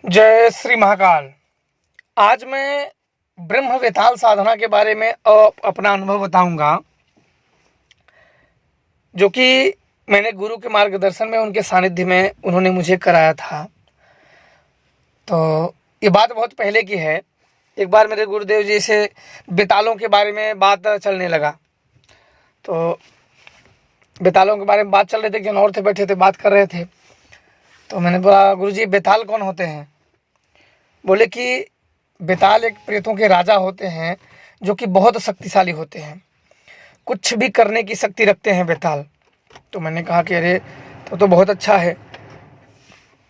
जय श्री महाकाल। आज मैं ब्रह्म वेताल साधना के बारे में अपना अनुभव बताऊंगा, जो कि मैंने गुरु के मार्गदर्शन में, उनके सानिध्य में उन्होंने मुझे कराया था। तो ये बात बहुत पहले की है। एक बार मेरे गुरुदेव जी से बेतालों के बारे में बात चलने लगा। तो बेतालों के बारे में बात चल रही थी, कि और थे बैठे थे, बात कर रहे थे। तो मैंने बोला, गुरुजी बेताल कौन होते हैं? बोले कि बेताल एक प्रेतों के राजा होते हैं, जो कि बहुत शक्तिशाली होते हैं, कुछ भी करने की शक्ति रखते हैं बेताल। तो मैंने कहा कि अरे तो बहुत अच्छा है,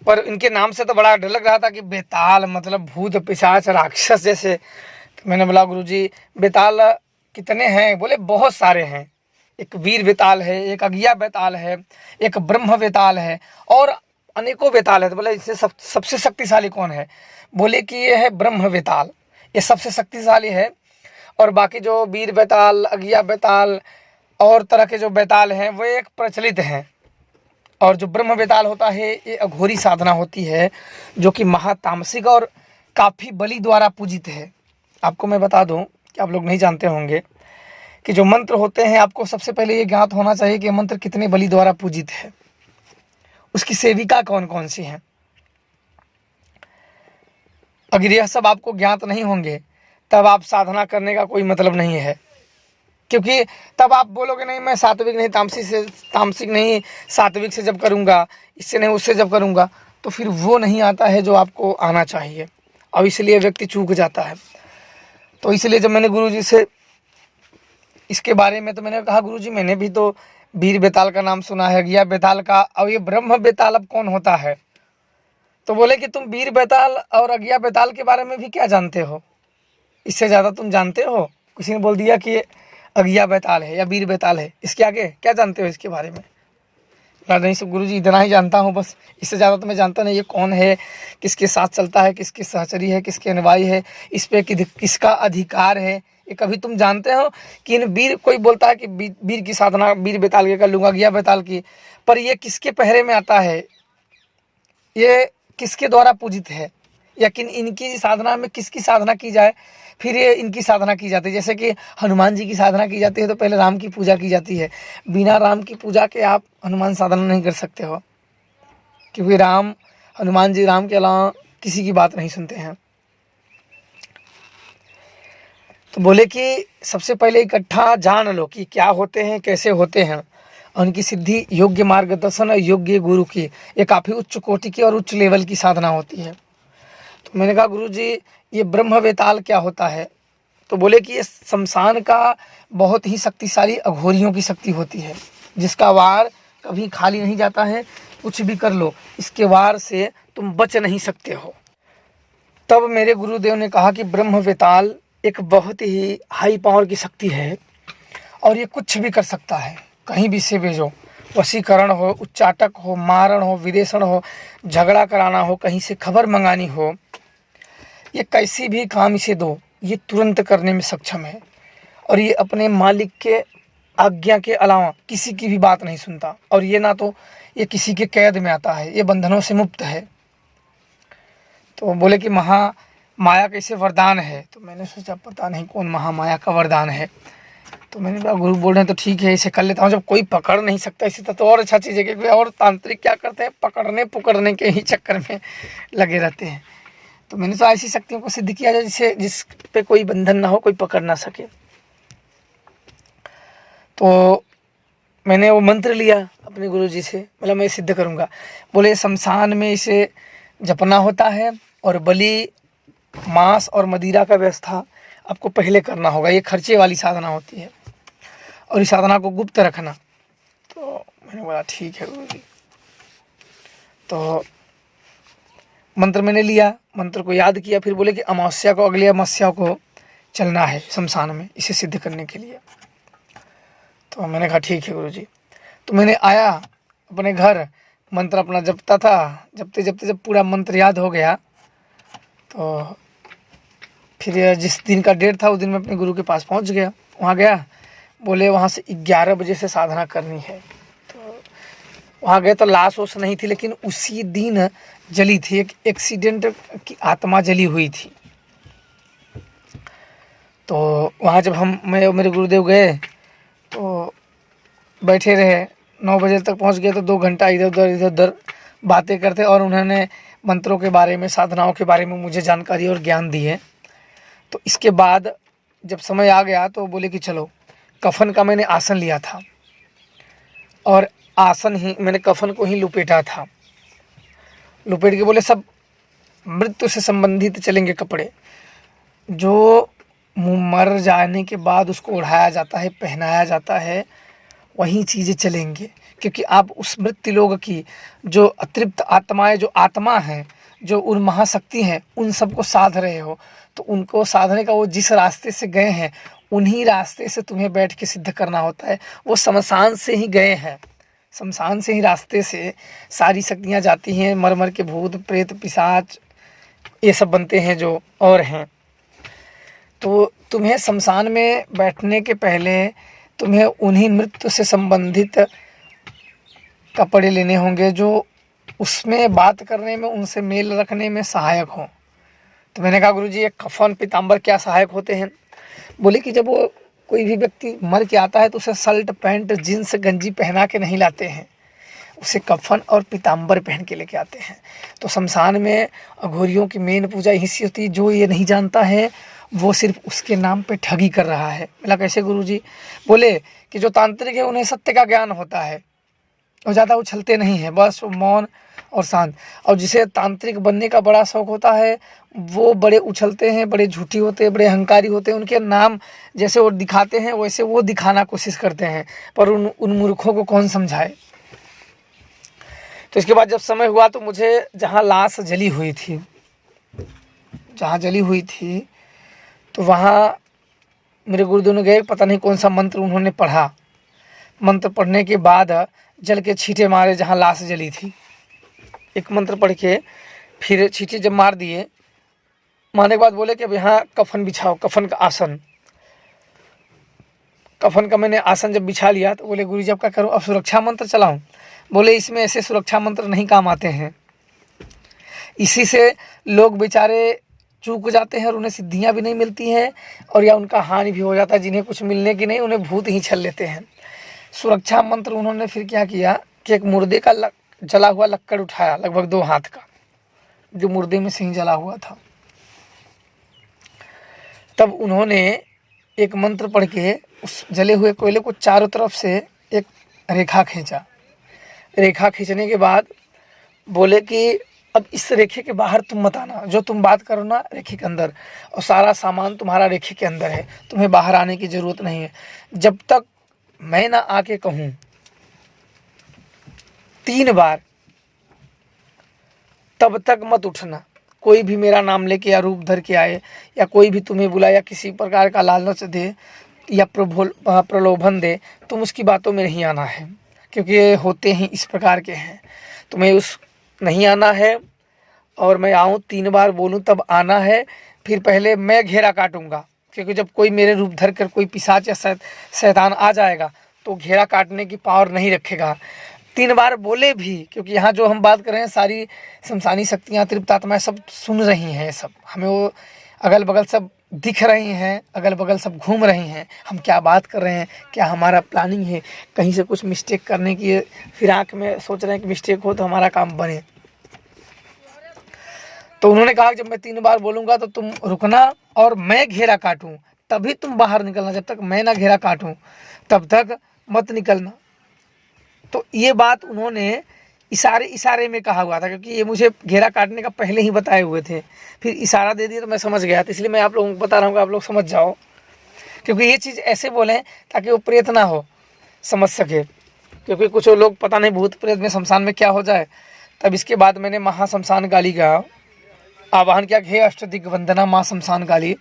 पर इनके नाम से तो बड़ा डर लग रहा था कि बेताल मतलब भूत पिशाच राक्षस जैसे। तो मैंने बोला, गुरुजी बेताल कितने हैं? बोले बहुत सारे हैं। एक वीर बेताल है, एक अगिया बेताल है, एक ब्रह्म बेताल है, और अनेकों बेताल है। तो बोले इससे सबसे शक्तिशाली कौन है? बोले कि ये है ब्रह्म बेताल, ये सबसे शक्तिशाली है। और बाकी जो वीर बेताल, अगिया बेताल और तरह के जो बेताल हैं वो एक प्रचलित हैं। और जो ब्रह्म बेताल होता है ये अघोरी साधना होती है, जो कि महातामसिक और काफ़ी बलि द्वारा पूजित है। आपको मैं बता दूं कि आप लोग नहीं जानते होंगे कि जो मंत्र होते हैं, आपको सबसे पहले ये ज्ञात होना चाहिए कि मंत्र कितने बलि द्वारा पूजित है, उसकी सेविका कौन कौन सी हैं। अगर यह सब आपको ज्ञात नहीं होंगे तब आप साधना करने का कोई मतलब नहीं है, क्योंकि तब आप बोलोगे नहीं मैं सात्विक नहीं तामसिक नहीं सात्विक से जब करूँगा, इससे नहीं उससे जब करूँगा, तो फिर वो नहीं आता है जो आपको आना चाहिए, और इसलिए व्यक्ति चूक जाता है। तो इसलिए जब मैंने गुरुजी से इसके बारे में, तो मैंने कहा, गुरुजी मैंने भी तो वीर बेताल का नाम सुना है, अगिया बेताल का, और ये ब्रह्म बेताल अब कौन होता है? तो बोले कि तुम वीर बेताल और अगिया बेताल के बारे में भी क्या जानते हो? इससे ज़्यादा तुम जानते हो? किसी ने बोल दिया कि ये अगिया बेताल है या वीर बेताल है, इसके आगे क्या जानते हो इसके बारे में? नहीं सब गुरुजी इतना ही जानता हूँ बस, इससे ज़्यादा तो मैं जानता नहीं। ये कौन है, किसके साथ चलता है, किसके सहचरी है, किसके अनुयायी है, इस पर किसका अधिकार है, ये कभी तुम जानते हो? कि इन वीर, कोई बोलता है कि वीर की साधना वीर बेताल के कर लूँगा, अगिया बेताल की, पर ये किसके पहरे में आता है, ये किसके द्वारा पूजित है, या किन इनकी साधना में किसकी साधना की जाए फिर ये इनकी साधना की जाती है। जैसे कि हनुमान जी की साधना की जाती है तो पहले राम की पूजा की जाती है। बिना राम की पूजा के आप हनुमान साधना नहीं कर सकते हो, क्योंकि हनुमान जी राम के अलावा किसी की बात नहीं सुनते हैं। तो बोले कि सबसे पहले इकट्ठा जान लो कि क्या होते हैं, कैसे होते हैं। उनकी सिद्धि योग्य मार्गदर्शन और योग्य गुरु की, ये काफ़ी उच्च कोटि की और उच्च लेवल की साधना होती है। तो मैंने कहा, गुरुजी ये ब्रह्म बेताल क्या होता है? तो बोले कि ये शमशान का बहुत ही शक्तिशाली अघोरियों की शक्ति होती है, जिसका वार कभी खाली नहीं जाता है। कुछ भी कर लो, इसके वार से तुम बच नहीं सकते हो। तब मेरे गुरुदेव ने कहा कि ब्रह्म बेताल एक बहुत ही हाई पावर की शक्ति है, और ये कुछ भी कर सकता है, कहीं भी से भेजो, वशीकरण हो, उच्चाटक हो, मारण हो, विदेशन हो, झगड़ा कराना हो, कहीं से खबर मंगानी हो, ये कैसी भी काम इसे दो, ये तुरंत करने में सक्षम है। और ये अपने मालिक के आज्ञा के अलावा किसी की भी बात नहीं सुनता, और ये ना तो ये किसी के कैद में आता है, ये बंधनों से मुक्त है। तो बोले कि माया कैसे वरदान है? तो मैंने सोचा पता नहीं कौन महामाया का वरदान है। तो मैंने कहा, गुरु बोल रहे हैं तो ठीक है, इसे कर लेता हूँ। जब कोई पकड़ नहीं सकता इसे तो और अच्छा चीज़ है, क्योंकि और तांत्रिक क्या करते हैं, पकड़ने पुकड़ने के ही चक्कर में लगे रहते हैं। तो मैंने तो ऐसी शक्तियों को सिद्ध किया जाए जिस पे कोई बंधन ना हो, कोई पकड़ ना सके। तो मैंने वो मंत्र लिया अपने गुरुजी से, मतलब मैं सिद्ध करूँगा। बोले शमशान में इसे जपना होता है, और बलि, मांस और मदिरा का व्यवस्था आपको पहले करना होगा। ये खर्चे वाली साधना होती है, और इस साधना को गुप्त रखना। तो मैंने बोला ठीक है गुरुजी। तो मंत्र मैंने लिया, मंत्र को याद किया, फिर बोले कि अमावस्या को, अगली अमावस्या को चलना है शमशान में इसे सिद्ध करने के लिए। तो मैंने कहा ठीक है गुरुजी। तो मैंने आया अपने घर, मंत्र अपना जपता था, जपते जपते जब पूरा मंत्र याद हो गया, तो फिर जिस दिन का डेट था उस दिन मैं अपने गुरु के पास पहुंच गया। वहाँ गया, बोले वहाँ से 11 बजे से साधना करनी है। तो वहाँ गए तो लाश वोश नहीं थी, लेकिन उसी दिन जली थी, एक एक्सीडेंट की आत्मा जली हुई थी। तो वहाँ जब मैं और मेरे गुरुदेव गए तो बैठे रहे, 9 बजे तक पहुँच गए। तो 2 घंटा इधर उधर बातें करते और उन्होंने मंत्रों के बारे में, साधनाओं के बारे में मुझे जानकारी और ज्ञान दी है। तो इसके बाद जब समय आ गया तो बोले कि चलो, कफन का मैंने आसन लिया था और आसन ही मैंने कफन को ही लपेटा था। लपेट के बोले सब मृत्यु से संबंधित चलेंगे कपड़े, जो मर जाने के बाद उसको ओढ़ाया जाता है, पहनाया जाता है, वही चीज़ें चलेंगे। क्योंकि आप उस मृत्यु लोग की जो अतृप्त आत्माएं, जो आत्मा हैं, जो उन महाशक्ति हैं, उन सबको साध रहे हो। तो उनको साधने का वो जिस रास्ते से गए हैं, उन्हीं रास्ते से तुम्हें बैठ के सिद्ध करना होता है। वो शमशान से ही गए हैं, शमशान से ही रास्ते से सारी शक्तियाँ जाती हैं। मर मर के भूत प्रेत पिशाच ये सब बनते हैं जो और हैं। तो तुम्हें शमशान में बैठने के पहले तुम्हें उन्हीं मृत्यु से संबंधित कपड़े लेने होंगे, जो उसमें बात करने में, उनसे मेल रखने में सहायक हो। तो मैंने कहा गुरुजी, ये कफन पीताम्बर क्या सहायक होते हैं? बोले कि जब वो कोई भी व्यक्ति मर के आता है तो उसे शर्ट पैंट जीन्स गंजी पहना के नहीं लाते हैं, उसे कफन और पीताम्बर पहन के लेके आते हैं। तो शमशान में अघोरियों की मेन पूजा यहीं से होती है। जो ये नहीं जानता है वो सिर्फ उसके नाम पे ठगी कर रहा है। बोला कैसे गुरुजी? बोले कि जो तांत्रिक है उन्हें सत्य का ज्ञान होता है, वो ज़्यादा उछलते नहीं हैं, बस वो मौन और शांत। और जिसे तांत्रिक बनने का बड़ा शौक होता है वो बड़े उछलते हैं, बड़े झूठी होते हैं, बड़े अहंकारी होते हैं। उनके नाम जैसे वो दिखाते हैं वैसे वो दिखाना कोशिश करते हैं, पर उन मूर्खों को कौन समझाए। तो इसके बाद जब समय हुआ तो मुझे जहाँ लाश जली हुई थी, जहाँ जली हुई थी, तो वहाँ मेरे गुरुदेव ने गए, पता नहीं कौन सा मंत्र उन्होंने पढ़ा। मंत्र पढ़ने के बाद जल के छींटे मारे जहाँ लाश जली थी। एक मंत्र पढ़ के फिर छींटे जब मार दिए, मारने के बाद बोले कि अब यहाँ कफन बिछाओ, कफन का आसन। कफन का मैंने आसन जब बिछा लिया तो बोले गुरुजी अब क्या करूँ? अब सुरक्षा मंत्र चलाऊँ? बोले इसमें ऐसे सुरक्षा मंत्र नहीं काम आते हैं, इसी से लोग बेचारे चूक जाते हैं और उन्हें सिद्धियां भी नहीं मिलती हैं, और या उनका हानि भी हो जाता है। जिन्हें कुछ मिलने की नहीं, उन्हें भूत ही छल लेते हैं। सुरक्षा मंत्र उन्होंने फिर क्या किया कि एक मुर्दे का जला हुआ लक्कड़ उठाया, लगभग 2 हाथ का, जो मुर्दे में सिंह जला हुआ था। तब उन्होंने एक मंत्र पढ़ के उस जले हुए कोयले को चारों तरफ से एक रेखा खींचा। रेखा खींचने के बाद बोले कि अब इस रेखे के बाहर तुम मत आना, जो तुम बात करो ना रेखे के अंदर, और सारा सामान तुम्हारा रेखे के अंदर है, तुम्हें बाहर आने की ज़रूरत नहीं है। जब तक मैं ना आके कहूँ 3 बार, तब तक मत उठना। कोई भी मेरा नाम लेके या रूप धर के आए, या कोई भी तुम्हें बुलाए या किसी प्रकार का लालच दे या प्रलोभन दे, तुम उसकी बातों में नहीं आना है, क्योंकि ये होते ही इस प्रकार के हैं। तुम्हें उस नहीं आना है, और मैं आऊँ 3 बार बोलूँ तब आना है। फिर पहले मैं घेरा काटूंगा, क्योंकि जब कोई मेरे रूप धर कर कोई पिशाच या शैतान आ जाएगा तो घेरा काटने की पावर नहीं रखेगा। 3 बार बोले भी, क्योंकि यहाँ जो हम बात कर रहे हैं सारी शमशानी शक्तियाँ, तृप्त आत्माएं सब सुन रही हैं। सब हमें वो अगल बगल सब दिख रही हैं, अगल बगल सब घूम रही हैं, हम क्या बात कर रहे हैं, क्या हमारा प्लानिंग है, कहीं से कुछ मिस्टेक करने की फिराक में सोच रहे हैं कि मिस्टेक हो तो हमारा काम बने। तो उन्होंने कहा जब मैं 3 बार बोलूँगा तो तुम रुकना और मैं घेरा काटूँ तभी तुम बाहर निकलना, जब तक मैं ना घेरा काटूँ तब तक मत निकलना। तो ये बात उन्होंने इशारे में कहा हुआ था, क्योंकि ये मुझे घेरा काटने का पहले ही बताए हुए थे। फिर इशारा दे दिया तो मैं समझ गया, तो इसलिए मैं आप लोगों को बता रहा हूँ कि आप लोग समझ जाओ, क्योंकि ये चीज़ ऐसे बोलें ताकि वो प्रेत ना हो, समझ सके। क्योंकि कुछ लोग पता नहीं भूत प्रेत में शमशान में क्या हो जाए। तब इसके बाद मैंने महाशमशान काली का आवाहन किया, हे अष्टदिग्वंदना माँ शमशान काली,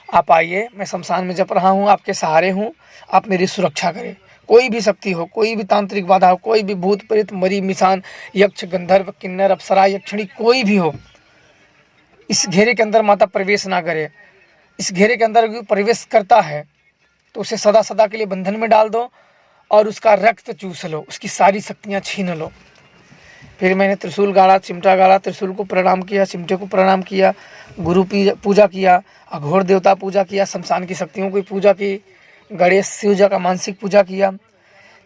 आप आइए, मैं शमशान में जप रहा हूँ, आपके सहारे हूँ, आप मेरी सुरक्षा करें। कोई भी शक्ति हो, कोई भी तांत्रिक बाधा हो, कोई भी भूत प्रेत मरी मिसान यक्ष गंधर्व किन्नर अप्सरा यक्षिणी कोई भी हो, इस घेरे के अंदर माता प्रवेश ना करे। इस घेरे के अंदर प्रवेश करता है तो उसे सदा सदा के लिए बंधन में डाल दो और उसका रक्त चूस लो, उसकी सारी शक्तियाँ छीन लो। फिर मैंने त्रिशूल गाड़ा, चिमटा गाड़ा, त्रिशूल को प्रणाम किया, चिमटे को प्रणाम किया, गुरु पूजा किया, अघोर देवता पूजा किया, शमशान की शक्तियों की पूजा की, गणेश शिव जी का मानसिक पूजा किया।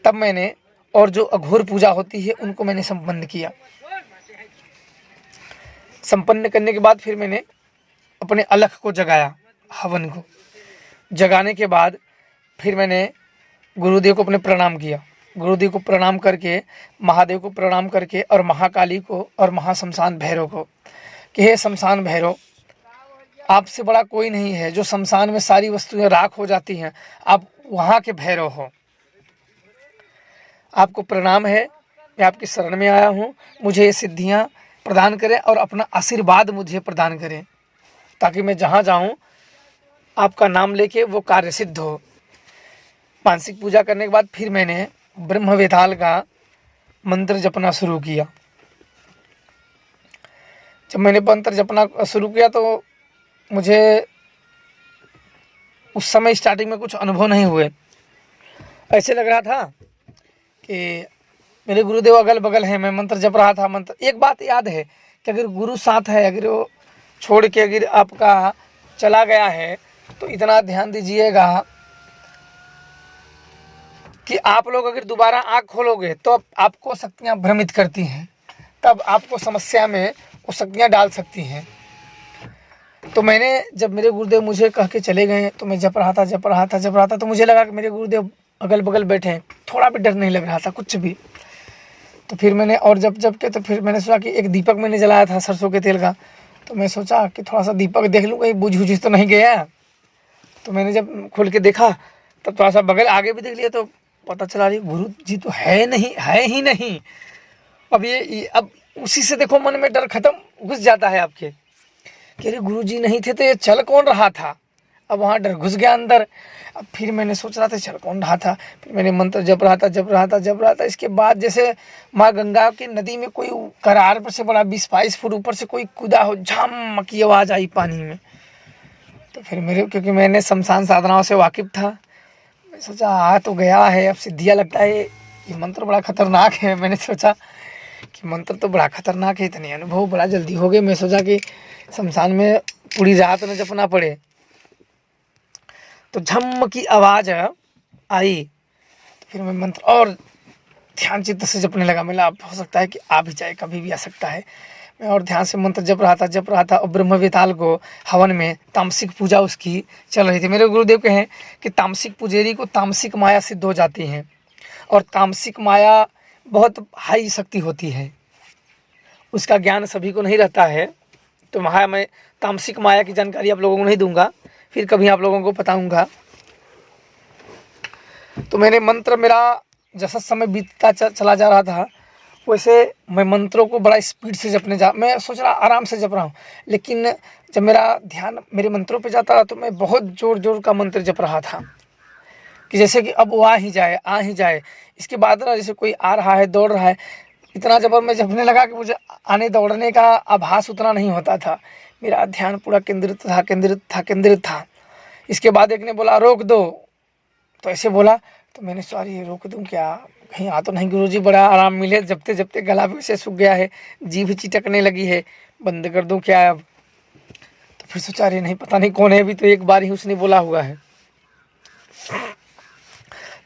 तब मैंने और जो अघोर पूजा होती है उनको मैंने संपन्न किया। संपन्न करने के बाद फिर मैंने अपने अलख को जगाया, हवन को जगाने के बाद फिर मैंने गुरुदेव को अपने प्रणाम किया। गुरुदेव को प्रणाम करके, महादेव को प्रणाम करके और महाकाली को और महाशमशान भैरव को कि हे शमशान भैरव, आपसे बड़ा कोई नहीं है। जो शमशान में सारी वस्तुएं राख हो जाती हैं, आप वहाँ के भैरव हो। आपको प्रणाम है, मैं आपकी शरण में आया हूँ। मुझे ये सिद्धियाँ प्रदान करें और अपना आशीर्वाद मुझे प्रदान करें, ताकि मैं जहाँ जाऊँ आपका नाम लेके वो कार्य सिद्ध हो। मानसिक पूजा करने के बाद फिर मैंने ब्रह्म वेताल का मंत्र जपना शुरू किया। जब मैंने मंत्र जपना शुरू किया तो मुझे उस समय स्टार्टिंग में कुछ अनुभव नहीं हुए। ऐसे लग रहा था कि मेरे गुरुदेव अगल बगल हैं, मैं मंत्र जप रहा था। मंत्र, एक बात याद है कि अगर गुरु साथ है, अगर वो छोड़ के अगर आपका चला गया है तो इतना ध्यान दीजिएगा कि आप लोग अगर दोबारा आँख खोलोगे तो आपको शक्तियाँ भ्रमित करती हैं, तब आपको समस्या में वो शक्तियाँ डाल सकती हैं। तो मैंने, जब मेरे गुरुदेव मुझे कह के चले गए तो मैं जप रहा था तो मुझे लगा कि मेरे गुरुदेव अगल बगल बैठे हैं। थोड़ा भी डर नहीं लग रहा था, कुछ भी। तो फिर मैंने और जब के तो फिर मैंने सोचा कि एक दीपक मैंने जलाया था सरसों के तेल का, तो मैं सोचा कि थोड़ा सा दीपक देख लूँ कहीं बुझ तो नहीं गया। तो मैंने जब खोल के देखा तब थोड़ा सा बगल आगे भी देख लिया तो पता चला रही गुरु जी तो है ही नहीं। अब उसी से देखो मन में डर खत्म घुस जाता है आपके कि अरे गुरु जी नहीं थे तो ये चल कौन रहा था। अब वहाँ डर घुस गया अंदर। अब फिर मैंने सोच रहा था चल कौन रहा था। फिर मैंने मंत्र जप रहा था। इसके बाद जैसे माँ गंगा की नदी में कोई करार पर से बड़ा 20-22 फुट ऊपर से कोई कूदा हो, झम की आवाज़ आई पानी में। तो फिर क्योंकि मैंने शमशान साधनाओं से वाकिफ़ था, मैं सोचा आ तो गया है, अब सिद्धियाँ लगता है ये मंत्र बड़ा खतरनाक है। मैंने सोचा कि मंत्र तो बड़ा खतरनाक है, इतने अनुभव बड़ा जल्दी हो गए। मैं सोचा कि शमशान में पूरी रात न जपना पड़े। तो झम की आवाज़ आई तो फिर मैं मंत्र और ध्यान चित्त से जपने लगा। मिला अब हो सकता है कि आ भी जाए, कभी भी आ सकता है। मैं और ध्यान से मंत्र जप रहा था और ब्रह्म वेताल को हवन में तामसिक पूजा उसकी चल रही थी। मेरे गुरुदेव कहें कि तामसिक पुजेरी को तामसिक माया सिद्ध हो जाती हैं और तामसिक माया बहुत हाई शक्ति होती है, उसका ज्ञान सभी को नहीं रहता है। तो वहाँ मैं तामसिक माया की जानकारी आप लोगों को नहीं दूंगा, फिर कभी आप लोगों को बताऊंगा। तो मैंने मंत्र, मेरा जैसा समय बीतता चला जा रहा था वैसे मैं मंत्रों को बड़ा स्पीड से मैं सोच रहा आराम से जप रहा हूँ, लेकिन जब मेरा ध्यान मेरे मंत्रों पे जाता तो मैं बहुत जोर का मंत्र जप रहा था कि जैसे कि अब वो आ ही जाए। इसके बाद ना जैसे कोई आ रहा है, दौड़ रहा है, इतना जबर मैं जपने लगा कि मुझे आने दौड़ने का आभास उतना नहीं होता था। मेरा ध्यान पूरा केंद्रित था। इसके बाद एक ने बोला रोक दो, तो ऐसे बोला तो मैंने सॉरी रोक दूं क्या, कहीं आ तो नहीं। गुरुजी बड़ा आराम मिले, जपते गला भी से सूख गया है, जीभ चिटकने लगी है, बंद कर दूं क्या अब। तो फिर सोचा अरे नहीं, पता नहीं कौन है, अभी तो एक बार ही उसने बोला हुआ है।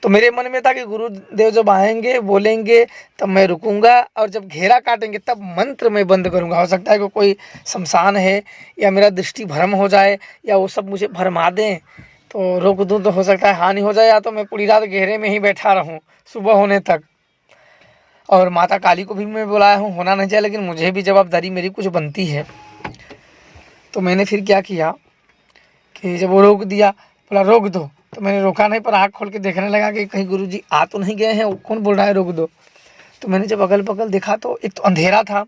तो मेरे मन में था कि गुरुदेव जब आएंगे बोलेंगे तब मैं रुकूंगा, और जब घेरा काटेंगे तब मंत्र में बंद करूंगा। हो सकता है कि कोई शमशान है या मेरा दृष्टि भ्रम हो जाए या वो सब मुझे भरमा दें तो रोक दूं, तो हो सकता है हानि हो जाए, या तो मैं पूरी रात घेरे में ही बैठा रहूं सुबह होने तक। और माता काली को भी मैं बुलाया हूँ, होना नहीं चाहिए, लेकिन मुझे भी जवाबदारी मेरी कुछ बनती है। तो मैंने फिर क्या किया कि जब वो रोक दिया, बोला रोक दो, तो मैंने रोका नहीं, पर आँख खोल के देखने लगा कि कहीं गुरुजी आ तो नहीं गए हैं, कौन बोल रहा है रोक दो। तो मैंने जब अगल बगल देखा तो एक तो अंधेरा था,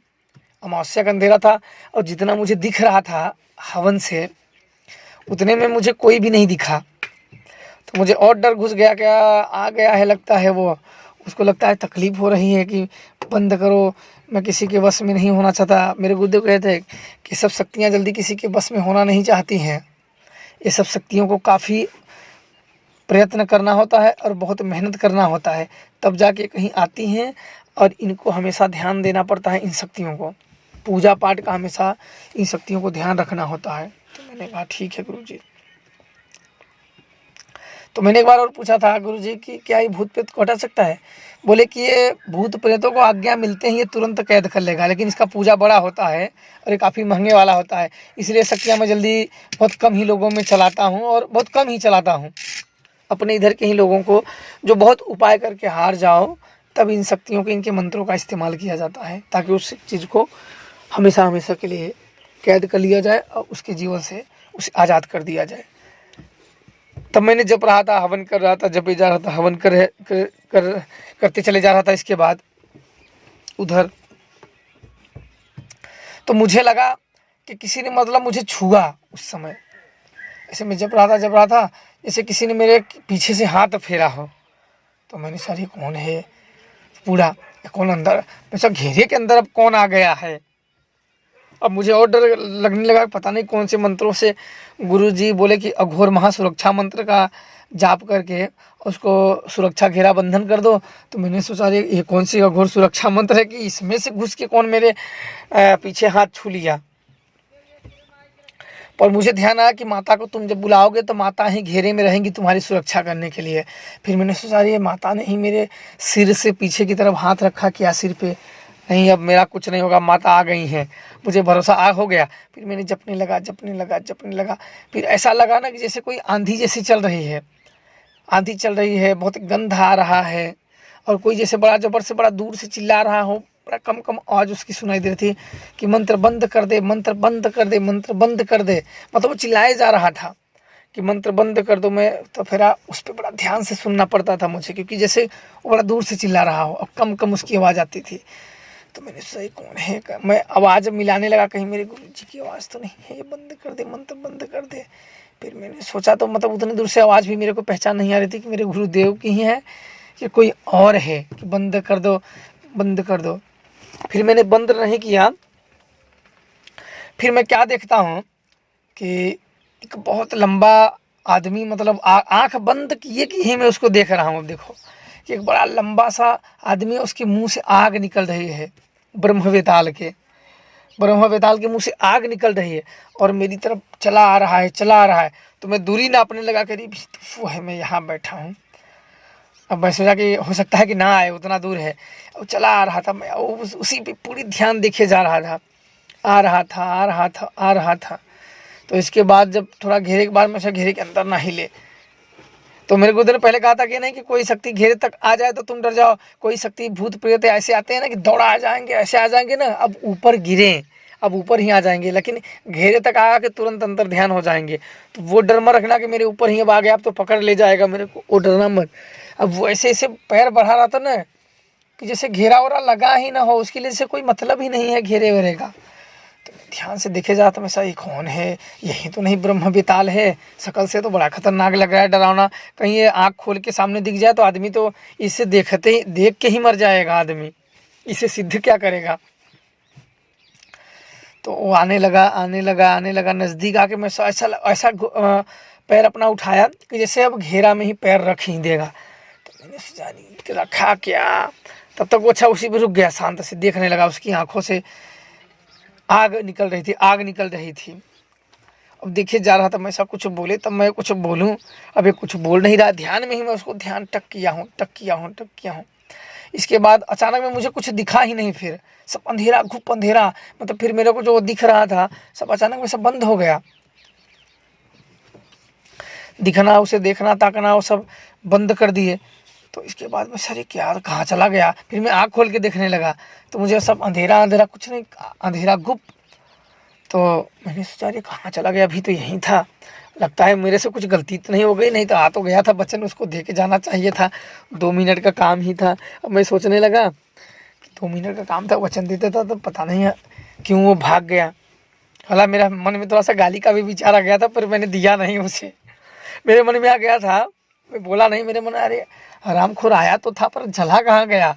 अमावस्या का अंधेरा था, और जितना मुझे दिख रहा था हवन से उतने में मुझे कोई भी नहीं दिखा। तो मुझे और डर घुस गया, क्या आ गया है लगता है, वो उसको लगता है तकलीफ़ हो रही है कि बंद करो, मैं किसी के वश में नहीं होना चाहता। मेरे गुरुदेव कहते हैं कि सब शक्तियाँ जल्दी किसी के वश में होना नहीं चाहती हैं, ये सब शक्तियों को काफ़ी प्रयत्न करना होता है और बहुत मेहनत करना होता है, तब जाके कहीं आती हैं और इनको हमेशा ध्यान देना पड़ता है, इन शक्तियों को, पूजा पाठ का हमेशा इन शक्तियों को ध्यान रखना होता है। तो मैंने कहा ठीक है गुरुजी। तो मैंने एक बार और पूछा था गुरुजी कि क्या ये भूत प्रेत को हटा सकता है? बोले कि ये भूत प्रेतों को आज्ञा मिलते ही ये तुरंत कैद कर लेगा, लेकिन इसका पूजा बड़ा होता है और ये काफ़ी महंगे वाला होता है, इसलिए शक्तियाँ मैं जल्दी बहुत कम ही लोगों में चलाता हूँ और बहुत कम ही चलाता हूँ। अपने इधर के ही लोगों को जो बहुत उपाय करके हार जाओ, तब इन शक्तियों के, इनके मंत्रों का इस्तेमाल किया जाता है, ताकि उस चीज़ को हमेशा हमेशा के लिए कैद कर लिया जाए और उसके जीवन से उसे आज़ाद कर दिया जाए। तब मैंने जप रहा था, हवन कर रहा था, जपे जा रहा था, हवन करते चले जा रहा था। इसके बाद उधर तो मुझे लगा कि किसी ने मतलब मुझे छुआ। उस समय ऐसे मैं जप रहा था, जैसे किसी ने मेरे पीछे से हाथ फेरा हो। तो मैंने सर ये कौन है, पूरा कौन अंदर, वैसा घेरे के अंदर अब कौन आ गया है। अब मुझे और डर लगने लगा, पता नहीं कौन से मंत्रों से गुरुजी बोले कि अघोर महासुरक्षा मंत्र का जाप करके उसको सुरक्षा घेरा बंधन कर दो। तो मैंने सोचा ये कौन सी अघोर सुरक्षा मंत्र है कि इसमें से घुस के कौन मेरे पीछे हाथ छू लिया। पर मुझे ध्यान आया कि माता को तुम जब बुलाओगे तो माता ही घेरे में रहेंगी तुम्हारी सुरक्षा करने के लिए। फिर मैंने सोचा ये माता ने ही मेरे सिर से पीछे की तरफ हाथ रखा, क्या सिर पे नहीं, अब मेरा कुछ नहीं होगा, माता आ गई हैं, मुझे भरोसा हो गया। फिर मैंने जपने लगा। फिर ऐसा लगा ना कि जैसे कोई आंधी जैसी चल रही है, बहुत गंध आ रहा है, और कोई जैसे बड़ा जबर से बड़ा दूर से चिल्ला रहा हो, बड़ा कम आवाज़ उसकी सुनाई दे रही थी कि मंत्र बंद कर दे, मंत्र बंद कर दे, मंत्र बंद कर दे। मतलब वो चिल्लाए जा रहा था कि मंत्र बंद कर दो। मैं तो फिर उस पर बड़ा ध्यान से सुनना पड़ता था मुझे, क्योंकि जैसे वो बड़ा दूर से चिल्ला रहा हो और कम उसकी आवाज़ आती थी। तो मैंने सही कौन है, मैं आवाज़ मिलाने लगा, कहीं मेरे गुरु जी की आवाज़ तो नहीं है, ये बंद कर दे, मंत्र बंद कर दे। फिर मैंने सोचा तो मतलब उतनी दूर से आवाज़ भी मेरे को पहचान नहीं आ रही थी कि मेरे गुरुदेव की ही है कि कोई और है कि बंद कर दो, बंद कर दो। फिर मैंने बंद नहीं किया। फिर मैं क्या देखता हूँ कि एक बहुत लंबा आदमी, मतलब आँख बंद किए कि ही मैं उसको देख रहा हूँ। अब देखो कि एक बड़ा लंबा सा आदमी, उसके मुंह से आग निकल रही है, ब्रह्म वेताल के मुंह से आग निकल रही है और मेरी तरफ चला आ रहा है। तो मैं दूरी नापने लगा, करीब वो है, मैं यहाँ बैठा हूँ। अब मैं सोचा कि हो सकता है कि ना आए, उतना दूर है। और चला आ रहा था, मैं उसी पे पूरी ध्यान देखे जा रहा था, आ रहा था। तो इसके बाद जब थोड़ा घेरे के बाद मैं घेरे के अंदर ना हिले, तो मेरे गुरुदेव ने पहले कहा था कि नहीं कि कोई शक्ति घेरे तक आ जाए तो तुम डर जाओ, कोई शक्ति भूत प्रेत ऐसे आते हैं ना कि दौड़ा आ जाएंगे, ऐसे आ जाएंगे ना, अब ऊपर गिरे, अब ऊपर ही आ जाएंगे, लेकिन घेरे तक आ के तुरंत अंतर ध्यान हो जाएंगे। तो वो डर मत रखना कि मेरे ऊपर ही अब आ गया, अब तो पकड़ ले जाएगा मेरे को, वो डरना मत। अब वो ऐसे ऐसे पैर बढ़ा रहा था ना कि जैसे घेरा वरा लगा ही ना हो, उसके लिए जैसे कोई मतलब ही नहीं है घेरे वेरे का। तो ध्यान से देखे जाता मैं, सही कौन है, यही तो नहीं ब्रह्म बेताल है, शकल से तो बड़ा खतरनाक लग रहा है, डरावना। कहीं ये आँख खोल के सामने दिख जाए तो आदमी तो इसे देख के ही मर जाएगा आदमी, इसे सिद्ध क्या करेगा। तो वो आने लगा नज़दीक आके मैं ऐसा पैर अपना उठाया कि जैसे अब घेरा में ही पैर रख ही देगा। तो मैंने सोचा कि रखा क्या, तब तक वो अच्छा उसी पे रुक गया, शांत से देखने लगा। उसकी आंखों से आग निकल रही थी। अब देखे जा रहा था, मैं सब कुछ बोले तब मैं कुछ बोलूं, अब ये कुछ बोल नहीं रहा। ध्यान में ही मैं उसको ध्यान टक किया हूँ। इसके बाद अचानक में मुझे कुछ दिखा ही नहीं, फिर सब अंधेरा, घुप अंधेरा, मतलब फिर मेरे को जो दिख रहा था सब अचानक में सब बंद हो गया। दिखना, उसे देखना, ताकना, वो सब बंद कर दिए। तो इसके बाद मैं सर क्या कहाँ चला गया, फिर मैं आँख खोल के देखने लगा तो मुझे सब अंधेरा, कुछ नहीं, अंधेरा गुप। तो मैंने सोचा ये कहाँ चला गया, अभी तो यहीं था, लगता है मेरे से कुछ गलती तो नहीं हो गई, नहीं तो आ तो गया था बच्चन, उसको दे के जाना चाहिए था, 2 मिनट का काम ही था। अब मैं सोचने लगा कि 2 मिनट का काम था, वचन देता था, तो पता नहीं क्यों वो भाग गया। हालांकि मेरा मन में थोड़ा सा गाली का भी विचार आ गया था, पर मैंने दिया नहीं उसे। मेरे मन में आ गया था, मैं बोला नहीं, मेरे मन में अरे हरामखोर आया तो था पर चला कहाँ गया।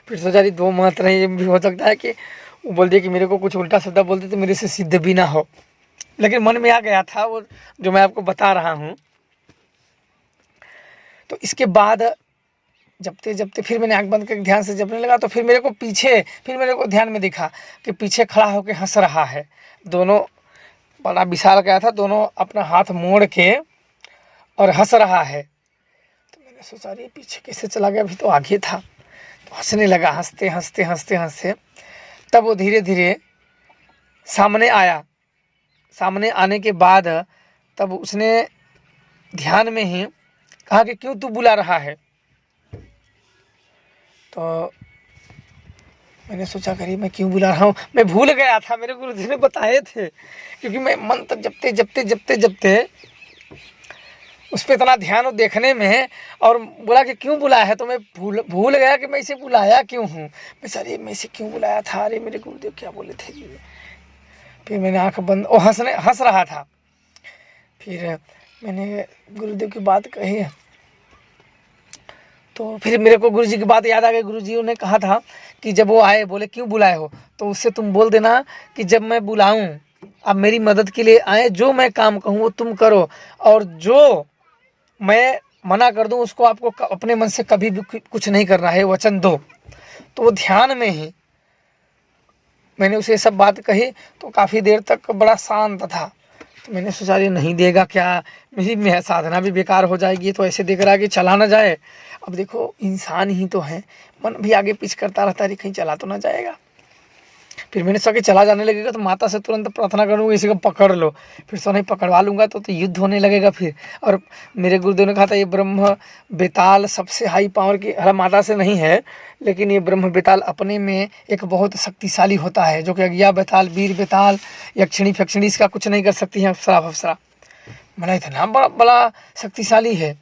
फिर सोचा रही 2 मत नहीं, ये भी हो सकता है कि वो बोल दिया कि मेरे को कुछ उल्टा सीधा बोलते तो मेरे से सिद्ध भी ना हो, लेकिन मन में आ गया था वो जो मैं आपको बता रहा हूँ। तो इसके बाद जपते जपते फिर मैंने आँख बंद करके ध्यान से जपने लगा, तो फिर मेरे को पीछे, फिर मेरे को ध्यान में दिखा कि पीछे खड़ा होकर हंस रहा है। दोनों बड़ा विशाल गया था, दोनों अपना हाथ मोड़ के और हंस रहा है। तो मैंने सोचा अरे पीछे कैसे चला गया, अभी तो आगे था। तो हंसने लगा, हंसते हंसते हंसते हंसते तब वो धीरे धीरे सामने आया। सामने आने के बाद तब उसने ध्यान में ही कहा कि क्यों तू बुला रहा है। तो मैंने सोचा करी मैं क्यों बुला रहा हूँ, मैं भूल गया था, मेरे गुरुजी ने बताए थे, क्योंकि मैं मंत्र जपते जपते जपते जपते उस पर इतना ध्यान देखने में, और बोला कि क्यों बुलाया है, तो मैं भूल गया कि मैं इसे बुलाया क्यों हूँ। मैं अरे मैं इसे क्यों बुलाया था, अरे मेरे गुरुदेव क्या बोले थे। फिर मैंने आँख बंद, वो हंस रहा था। फिर मैंने गुरुदेव की बात कही, तो फिर मेरे को गुरुजी की बात याद आ गई। गुरुजी ने कहा था कि जब वो आए, बोले क्यों बुलाए हो, तो उससे तुम बोल देना कि जब मैं बुलाऊं अब मेरी मदद के लिए आए, जो मैं काम कहूँ वो तुम करो, और जो मैं मना कर दूं उसको आपको अपने मन से कभी भी कुछ नहीं करना है, वचन दो। तो वो ध्यान में ही मैंने उसे सब बात कही, तो काफ़ी देर तक बड़ा शांत था। तो मैंने सोचा ये नहीं देगा क्या, मेरी साधना भी बेकार हो जाएगी, तो ऐसे देख रहा है कि चला ना जाए। अब देखो इंसान ही तो है, मन भी आगे पीछे करता रहता है, कहीं चला तो ना जाएगा। फिर मैंने सोचा कि चला जाने लगेगा तो माता से तुरंत प्रार्थना करूँगा इसी को पकड़ लो, फिर सो नहीं पकड़वा लूँगा तो युद्ध होने लगेगा फिर। और मेरे गुरुदेव ने कहा था ये ब्रह्म बेताल सबसे हाई पावर की, माता से नहीं है, लेकिन ये ब्रह्म बेताल अपने में एक बहुत शक्तिशाली होता है, जो कि अज्ञा बेताल, वीर बेताल, यक्षिणी फक्षिणी इसका कुछ नहीं कर सकती है, अप्सरा फप्सरा। मैंने इतना बड़ा शक्तिशाली है।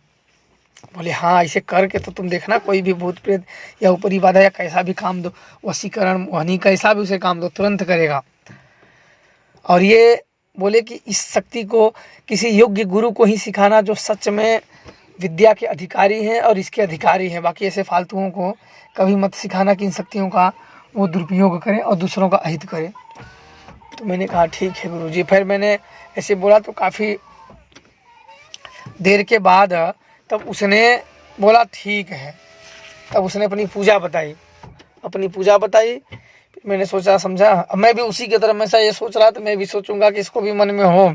बोले हाँ ऐसे करके तो तुम देखना कोई भी भूत प्रेत या ऊपरी बाधा या कैसा भी काम दो, वशीकरण वहनी कैसा भी उसे काम दो तुरंत करेगा। और ये बोले कि इस शक्ति को किसी योग्य गुरु को ही सिखाना जो सच में विद्या के अधिकारी हैं और इसके अधिकारी हैं, बाकी ऐसे फालतुओं को कभी मत सिखाना कि इन शक्तियों का वो दुरुपयोग करें और दूसरों का अहित करें। तो मैंने कहा ठीक है गुरुजी। फिर मैंने ऐसे बोला तो काफ़ी देर के बाद तब उसने बोला ठीक है। तब उसने अपनी पूजा बताई, फिर मैंने सोचा समझा, अब मैं भी उसी की तरह मैं ये सोच रहा था, मैं भी सोचूंगा कि इसको भी मन में हो।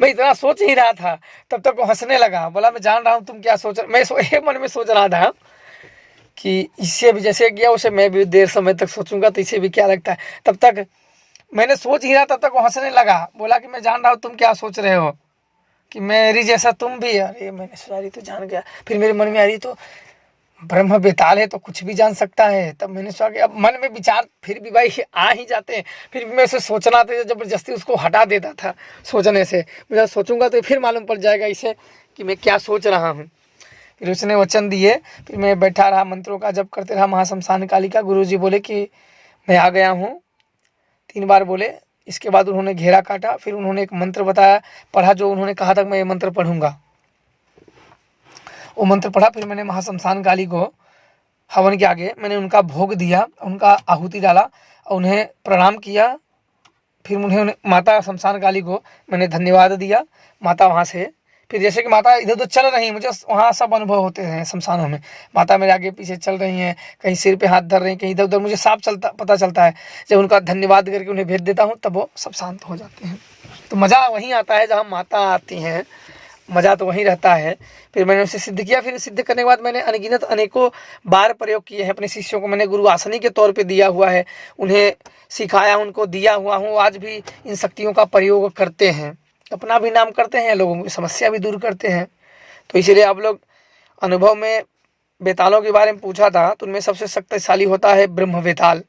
मैं इतना सोच ही रहा था, तब तक वो हंसने लगा। बोला मैं जान रहा हूँ तुम क्या सोच रहे, मैं मन में सोच रहा था कि इससे भी जैसे किया उसे मैं भी देर समय तक सोचूंगा तो इसे भी क्या लगता है। तब तक मैंने सोच ही रहा, तब तक वो हंसने लगा। बोला कि मैं जान रहा हूँ तुम क्या सोच रहे हो, कि मेरी जैसा तुम भी। अरे मैंने सोचा रही तो जान गया। फिर मेरे मन में आ रही तो ब्रह्म बेताल है तो कुछ भी जान सकता है। तब मैंने सोचा कि अब मन में विचार फिर भी भाई आ ही जाते हैं, फिर भी मैं उसे सोचना था, जबरदस्ती उसको हटा देता था सोचने से। मैं सोचूंगा तो फिर मालूम पड़ जाएगा इसे कि मैं क्या सोच रहा हूँ। फिर उसने वचन दिए, फिर मैं बैठा रहा, मंत्रों का जप करते रहा, महाशमशान काली का। गुरुजी बोले कि मैं आ गया हूँ, 3 बार बोले। इसके बाद उन्होंने घेरा काटा, फिर उन्होंने एक मंत्र बताया, पढ़ा, जो उन्होंने कहा था मैं ये मंत्र पढ़ूंगा, वो मंत्र पढ़ा। फिर मैंने महाशमशान काली को हवन के आगे मैंने उनका भोग दिया, उनका आहुति डाला और उन्हें प्रणाम किया। फिर उन्हें माता शमशान काली को मैंने धन्यवाद दिया। माता वहाँ से फिर जैसे कि माता इधर उधर चल रही हैं, मुझे वहाँ सब अनुभव होते हैं शमशानों में। माता मेरे आगे पीछे चल रही हैं, कहीं सिर पे हाथ धर रही हैं, कहीं इधर उधर, मुझे साफ पता चलता है। जब उनका धन्यवाद करके उन्हें भेज देता हूँ तब वो सब शांत हो जाते हैं। तो मज़ा वहीं आता है जहाँ माता आती हैं, मज़ा तो वहीं रहता है। फिर मैंने उसे सिद्ध किया। फिर सिद्ध करने के बाद मैंने अनगिनत अनेकों बार प्रयोग किए हैं। अपने शिष्यों को मैंने गुरु आसनी के तौर पे दिया हुआ है, उन्हें सिखाया, उनको दिया हुआ हूँ। आज भी इन शक्तियों का प्रयोग करते हैं, अपना भी नाम करते हैं, लोगों की समस्या भी दूर करते हैं। तो इसलिए आप लोग अनुभव में बेतालों के बारे में पूछा था, तो उनमें सबसे शक्तिशाली होता है ब्रह्म बेताल,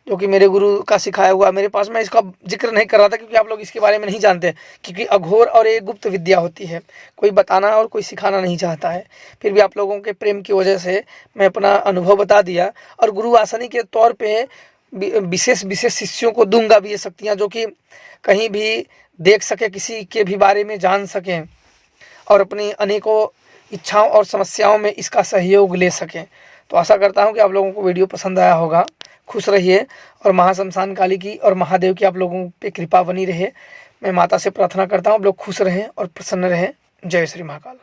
जो कि मेरे गुरु का सिखाया हुआ मेरे पास। मैं इसका जिक्र नहीं कर रहा था क्योंकि आप लोग इसके बारे में नहीं जानते, क्योंकि अघोर और एक गुप्त विद्या होती है, कोई बताना और कोई सिखाना नहीं चाहता है। फिर भी आप लोगों के प्रेम की वजह से मैं अपना अनुभव बता दिया। और गुरु आसनी के तौर पे विशेष शिष्यों को दूंगा भी ये शक्तियाँ, जो कि कहीं भी देख सके, किसी के भी बारे में जान सकें और अपनी अनेकों इच्छाओं और समस्याओं में इसका सहयोग ले सकें। तो आशा करता हूँ कि आप लोगों को वीडियो पसंद आया होगा। खुश रहिए और महाशमशान काली की और महादेव की आप लोगों पे कृपा बनी रहे। मैं माता से प्रार्थना करता हूँ आप लोग खुश रहें और प्रसन्न रहें। जय श्री महाकाल।